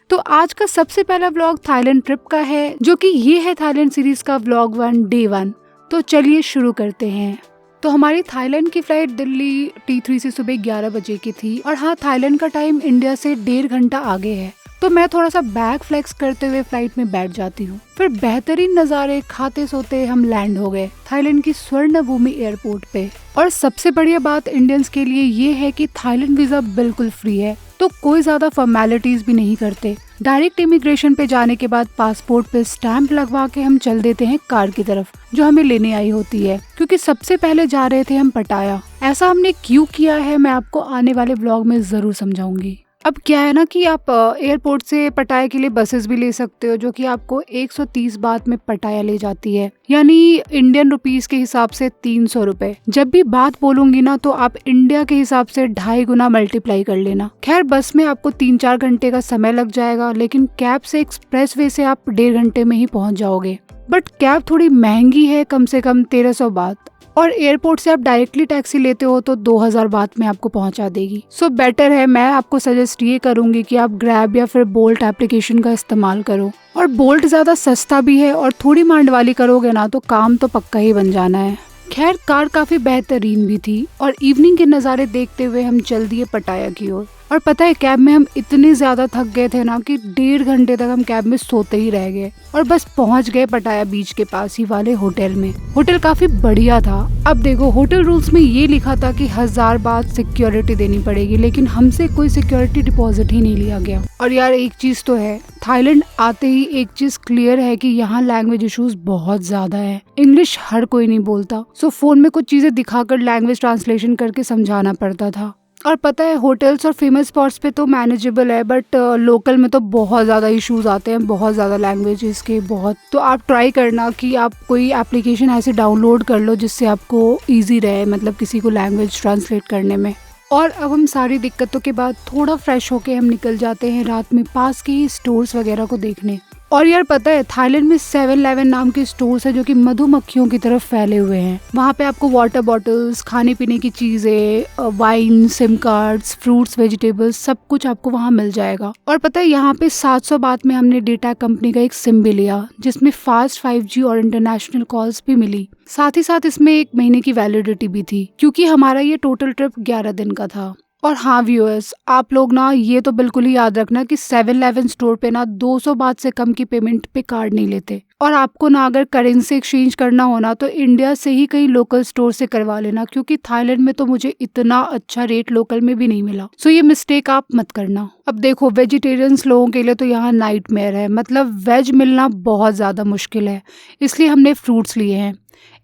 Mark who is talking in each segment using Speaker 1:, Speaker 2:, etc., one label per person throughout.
Speaker 1: तो आज का सबसे पहला व्लॉग थाईलैंड ट्रिप का है, जो कि ये है थाईलैंड सीरीज का व्लॉग 1 डे 1। तो चलिए शुरू करते हैं। तो हमारी थाईलैंड की फ्लाइट दिल्ली T3 से सुबह 11 बजे की थी और हाँ, थाईलैंड का टाइम इंडिया से 1.5 घंटा आगे है। तो मैं थोड़ा सा बैग फ्लेक्स करते हुए फ्लाइट में बैठ जाती हूँ। फिर बेहतरीन नज़ारे खाते सोते हम लैंड हो गए थाईलैंड की स्वर्ण भूमि एयरपोर्ट पे। और सबसे बढ़िया बात इंडियंस के लिए ये है कि थाईलैंड वीजा बिल्कुल फ्री है, तो कोई ज्यादा फॉर्मेलिटीज भी नहीं करते। डायरेक्ट इमिग्रेशन पे जाने के बाद पासपोर्ट पे स्टैंप लगवा के हम चल देते हैं कार की तरफ जो हमें लेने आई होती है, क्योंकि सबसे पहले जा रहे थे हम पटाया। ऐसा हमने क्यों किया है मैं आपको आने वाले ब्लॉग में जरूर समझाऊंगी। अब क्या है ना कि आप एयरपोर्ट से पटाया के लिए बसेस भी ले सकते हो, जो कि आपको 130 बात में पटाया ले जाती है, यानी इंडियन रुपीस के हिसाब से 300 रुपए। जब भी बात बोलूंगी ना तो आप इंडिया के हिसाब से 2.5 गुना मल्टीप्लाई कर लेना। खैर, बस में आपको 3-4 घंटे का समय लग जाएगा, लेकिन कैब से एक्सप्रेस वे से आप 1.5 घंटे में ही पहुंच जाओगे। बट कैब थोड़ी महंगी है, कम से कम 1300 बात, और एयरपोर्ट से आप डायरेक्टली टैक्सी लेते हो तो 2000 बात में आपको पहुंचा देगी। सो बेटर है, मैं आपको सजेस्ट ये करूंगी कि आप ग्रैब या फिर बोल्ट एप्लीकेशन का इस्तेमाल करो। और बोल्ट ज्यादा सस्ता भी है और थोड़ी मांड वाली करोगे ना तो काम तो पक्का ही बन जाना है। खैर, कार काफी बेहतरीन भी थी और इवनिंग के नज़ारे देखते हुए हम चल दिए पटाया की ओर। और पता है, कैब में हम इतने ज्यादा थक गए थे ना कि 1.5 घंटे तक हम कैब में सोते ही रह गए और बस पहुंच गए पटाया बीच के पास ही वाले होटल में। होटल काफी बढ़िया था। अब देखो, होटल रूल्स में ये लिखा था कि 1000 बात सिक्योरिटी देनी पड़ेगी, लेकिन हमसे कोई सिक्योरिटी डिपॉजिट ही नहीं लिया गया। और यार, एक चीज तो है, थाईलैंड आते ही एक चीज क्लियर है कि यहाँ लैंग्वेज इश्यूज बहुत ज्यादा है। इंग्लिश हर कोई नहीं बोलता, सो फोन में कुछ चीजें दिखाकर लैंग्वेज ट्रांसलेशन करके समझाना पड़ता था। और पता है, होटल्स और फेमस स्पॉट्स पे तो मैनेजेबल है, बट लोकल में तो बहुत ज़्यादा इश्यूज आते हैं, बहुत ज़्यादा लैंग्वेजेस के बहुत। तो आप ट्राई करना कि आप कोई एप्लीकेशन ऐसे डाउनलोड कर लो जिससे आपको इजी रहे, मतलब किसी को लैंग्वेज ट्रांसलेट करने में। और अब हम सारी दिक्कतों के बाद थोड़ा फ्रेश होके हम निकल जाते हैं रात में पास के ही स्टोर्स वगैरह को देखने। और यार पता है, थाईलैंड में 7-Eleven नाम के स्टोर्स है जो कि मधुमक्खियों की तरफ फैले हुए हैं। वहाँ पे आपको वाटर बॉटल्स, खाने पीने की चीजें, wine, SIM cards, fruits, vegetables, सब कुछ आपको वहाँ मिल जाएगा। और पता है, यहाँ पे 700 बात में हमने डेटा कंपनी का एक सिम भी लिया, जिसमें फास्ट 5G और इंटरनेशनल कॉल्स भी मिली। साथ ही साथ इसमें 1 महीने की वैलिडिटी भी थी, क्योंकि हमारा ये टोटल ट्रिप 11 दिन का था। और हाँ व्यूअर्स, आप लोग ना ये तो बिल्कुल ही याद रखना कि 7-Eleven स्टोर पे ना 200 बात से कम की पेमेंट पे कार्ड नहीं लेते। और आपको ना अगर करेंसी एक्सचेंज करना हो ना तो इंडिया से ही कहीं लोकल स्टोर से करवा लेना, क्योंकि थाईलैंड में तो मुझे इतना अच्छा रेट लोकल में भी नहीं मिला। सो ये मिस्टेक आप मत करना। अब देखो, वेजिटेरियंस लोगों के लिए तो यहाँ नाइटमेयर है, मतलब वेज मिलना बहुत ज्यादा मुश्किल है, इसलिए हमने फ्रूट्स लिए हैं।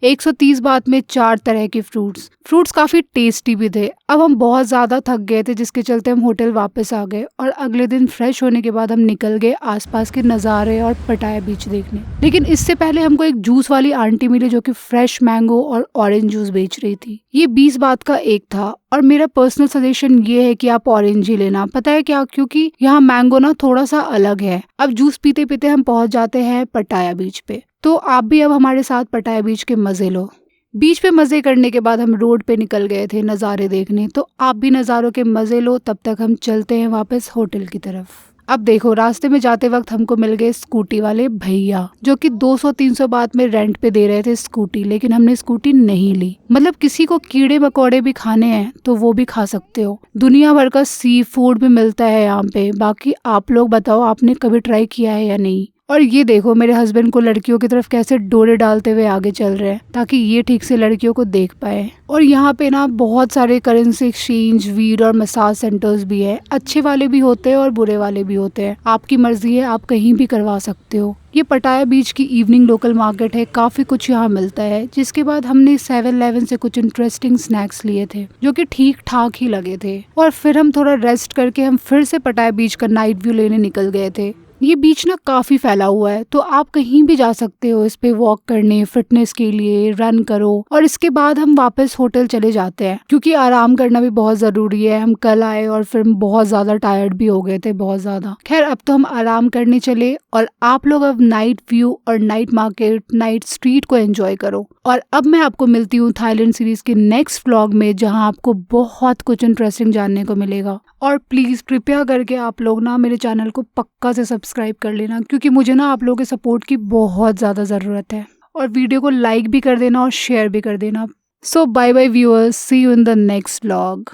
Speaker 1: 130 बात में 4 तरह के फ्रूट्स काफी टेस्टी भी थे। अब हम बहुत ज्यादा थक गए थे, जिसके चलते हम होटल वापस आ गए और अगले दिन फ्रेश होने के बाद हम निकल गए आसपास के नज़ारे और पटाया बीच देखने। लेकिन इससे पहले हमको एक जूस वाली आंटी मिली जो कि फ्रेश मैंगो और ऑरेंज जूस बेच रही थी। ये 20 बात का एक था और मेरा पर्सनल सजेशन ये है कि आप ऑरेंज ही लेना। पता है क्या, क्योंकि यहाँ मैंगो ना थोड़ा सा अलग है। अब जूस पीते पीते हम पहुंच जाते हैं पटाया बीच पे, तो आप भी अब हमारे साथ पटाया बीच के मजे लो। बीच पे मजे करने के बाद हम रोड पे निकल गए थे नज़ारे देखने, तो आप भी नज़ारों के मजे लो। तब तक हम चलते हैं वापस होटल की तरफ। अब देखो, रास्ते में जाते वक्त हमको मिल गए स्कूटी वाले भैया, जो कि 200-300 बात में रेंट पे दे रहे थे स्कूटी, लेकिन हमने स्कूटी नहीं ली। मतलब किसी को कीड़े मकोड़े भी खाने हैं तो वो भी खा सकते हो। दुनिया भर का सी फूड भी मिलता है यहाँ पे। बाकी आप लोग बताओ, आपने कभी ट्राई किया है या नहीं। और ये देखो, मेरे हस्बैंड को लड़कियों की तरफ कैसे डोरे डालते हुए आगे चल रहे हैं ताकि ये ठीक से लड़कियों को देख पाए। और यहाँ पे ना बहुत सारे करेंसी एक्सचेंज, वीर और मसाज सेंटर्स भी है। अच्छे वाले भी होते हैं और बुरे वाले भी होते हैं, आपकी मर्जी है, आप कहीं भी करवा सकते हो। ये पटाया बीच की इवनिंग लोकल मार्केट है, काफी कुछ यहाँ मिलता है। जिसके बाद हमने 7-Eleven से कुछ इंटरेस्टिंग स्नैक्स लिए थे जो कि ठीक ठाक ही लगे थे। और फिर हम थोड़ा रेस्ट करके हम फिर से पटाया बीच का नाइट व्यू लेने निकल गए थे। ये बीच ना काफ़ी फैला हुआ है, तो आप कहीं भी जा सकते हो इस पे वॉक करने, फिटनेस के लिए रन करो और इसके बाद हम वापस होटल चले जाते हैं क्योंकि आराम करना भी बहुत ज़रूरी है। हम कल आए और फिर बहुत ज़्यादा टायर्ड भी हो गए थे, बहुत ज़्यादा। खैर अब तो हम आराम करने चले और आप लोग अब नाइट व्यू और नाइट मार्केट, नाइट स्ट्रीट को एंजॉय करो। और अब मैं आपको मिलती हूँ थाईलैंड सीरीज के नेक्स्ट व्लॉग में, जहाँ आपको बहुत कुछ इंटरेस्टिंग जानने को मिलेगा। और प्लीज़ कृपया करके आप लोग ना मेरे चैनल को पक्का से सब्सक्राइब कर लेना क्योंकि मुझे ना आप लोगों के सपोर्ट की बहुत ज़्यादा ज़रूरत है। और वीडियो को लाइक भी कर देना और शेयर भी कर देना। So bye bye viewers, see you in the next vlog.